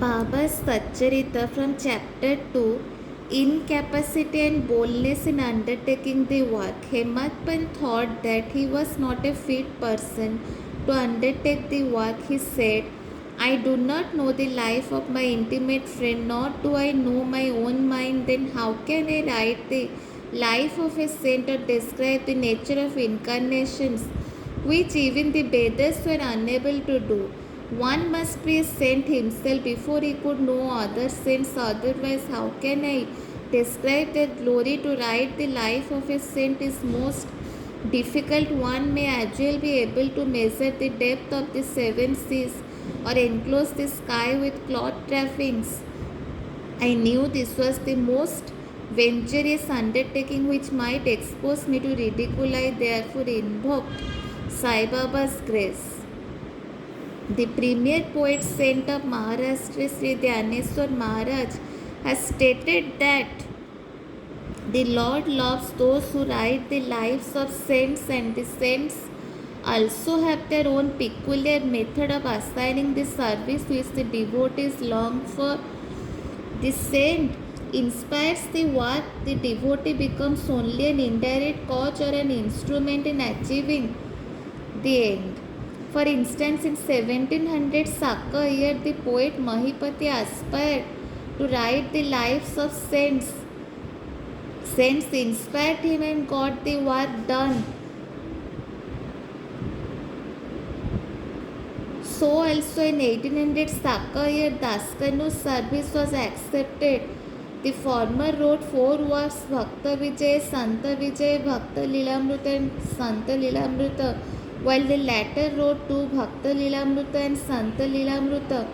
Baba's Satcharita from Chapter 2, Incapacity and Boldness in Undertaking the Work. Hematpan thought that he was not a fit person to undertake the work. He said, I do not know the life of my intimate friend, nor do I know my own mind. Then how can I write the life of a saint or describe the nature of incarnations, which even the Vedas were unable to do? One must be a saint himself before he could know other saints, otherwise, how can I describe their glory? To write the life of a saint is most difficult. One may as well be able to measure the depth of the seven seas or enclose the sky with cloth trappings. I knew this was the most venturous undertaking which might expose me to ridicule. I therefore invoked Sai Baba's grace. The premier poet saint of Maharashtra, Sri Dhyaneswar Maharaj, has stated that the Lord loves those who write the lives of saints, and the saints also have their own peculiar method of assigning the service which the devotees long for. The saint inspires the work, the devotee becomes only an indirect cause or an instrument in achieving the end. For instance, in 1700 Saka year, the poet Mahipati aspired to write the lives of saints. Saints inspired him and got the work done. So also in 1800 Saka year, Daskanu's service was accepted. The former wrote four works: Bhakta Vijay, Santa Vijay, Bhakta Lilamrita and Santa Lilamrita, while the latter wrote two: Bhakta Lilamrita and Santa Lilamrita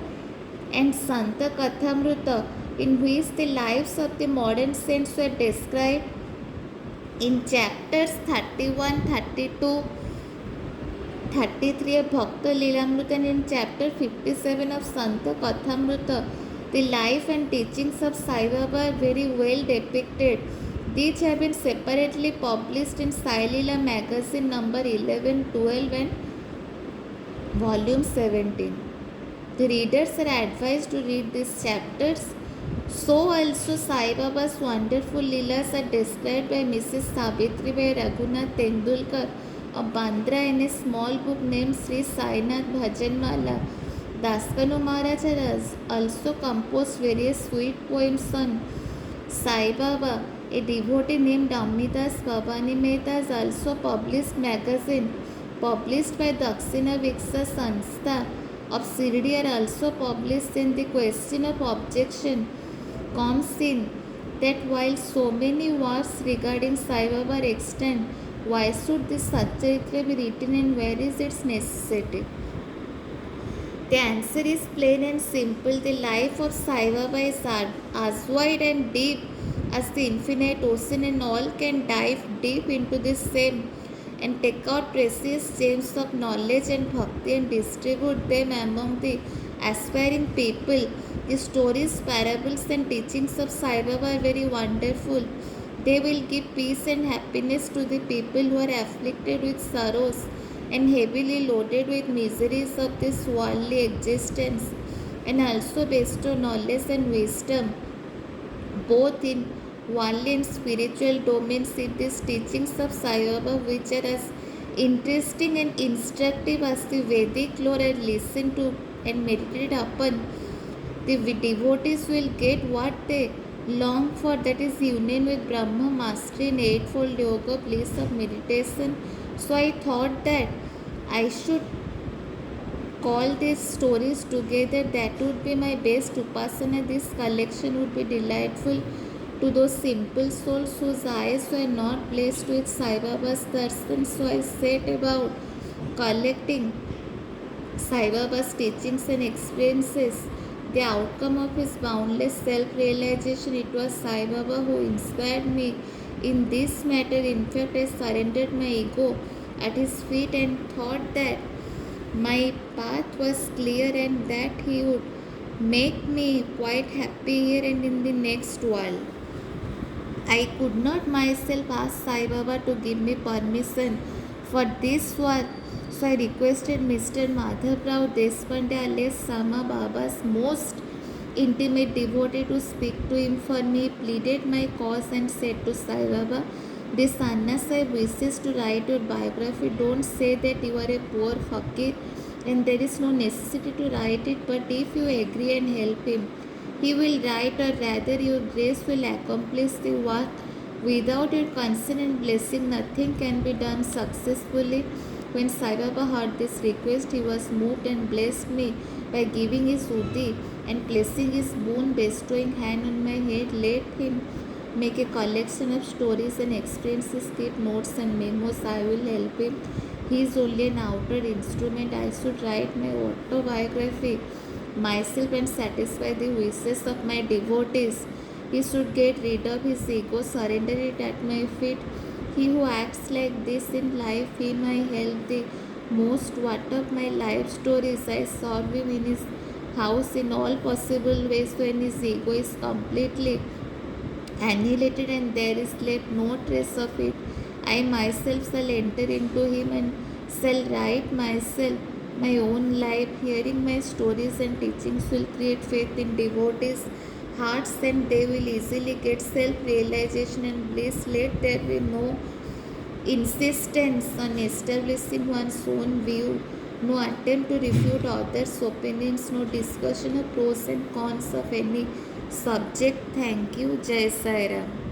and Santa Kathamrita, in which the lives of the modern saints were described. In chapters 31, 32, 33 of Bhakta Lilamrita and in chapter 57 of Santa Kathamrita, the life and teachings of Sai Baba are very well depicted. These have been separately published in Sai Leela magazine number 11, 12 and volume 17. The readers are advised to read these chapters. So also Sai Baba's wonderful Leelas are described by Mrs. Savitri by Raghunath Tendulkar of Bandra in a small book named Sri Sainath Bhajanmala. Daskanu Maharaj has also composed various sweet poems on Sai Baba. A devotee named Amnidas Bhavani Mehta has also published magazine published by Dakshina Viksha Sanstha of Shirdi are also published. In the question of objection comes in that while so many works regarding Sai Baba are extant, why should this Satcharitra be written and where is its necessity? The answer is plain and simple. The life of Sai Baba is as wide and deep as the infinite ocean, and all can dive deep into the same and take out precious gems of knowledge and bhakti and distribute them among the aspiring people. The stories, parables, and teachings of Sai Baba are very wonderful. They will give peace and happiness to the people who are afflicted with sorrows and heavily loaded with miseries of this worldly existence, and also bestow knowledge and wisdom both in worldly and spiritual domains. If these teachings of Sai Baba, which are as interesting and instructive as the Vedic lore, are listened to and meditated upon, the devotees will get what they long for, that is union with Brahma, mastery in eightfold yoga, bliss of meditation. So I thought that I should call these stories together. That would be my best upasana. This collection would be delightful to those simple souls whose eyes were not blessed with Sai Baba's darshan. So I set about collecting Sai Baba's teachings and experiences, the outcome of his boundless self-realization. It was Sai Baba who inspired me in this matter. In fact, I surrendered my ego at his feet and thought that my path was clear and that he would make me quite happy here and in the next world. I could not myself ask Sai Baba to give me permission for this work, So I requested Mr. Madhav Rao Deshpande alias Sama Baba's most intimate devotee to speak to him for me, pleaded my cause and said to Sai Baba, this Anna Sahib wishes to write your biography. Don't say that you are a poor fakir and there is no necessity to write it, but if you agree and help him, he will write, or rather your grace will accomplish the work. Without your consent and blessing, nothing can be done successfully. When Sai Baba heard this request, he was moved and blessed me by giving his Uti and placing his boon bestowing hand on my head. Let him make a collection of stories and experiences, keep notes and memos. I will help him. He is only an outer instrument. I should write my autobiography myself and satisfy the wishes of my devotees. He should get rid of his ego, surrender it at my feet. He who acts like this in life, him I help the most. What of my life stories? I serve him in his house in all possible ways when his ego is completely annihilated and there is left no trace of it. I myself shall enter into him and shall write myself my own life. Hearing my stories and teachings will create faith in devotees' hearts and they will easily get self realization and bliss. Let there be no insistence on establishing one's own view, no attempt to refute others' opinions, no discussion of pros and cons of any subject. Thank you. Jai Sai Ram.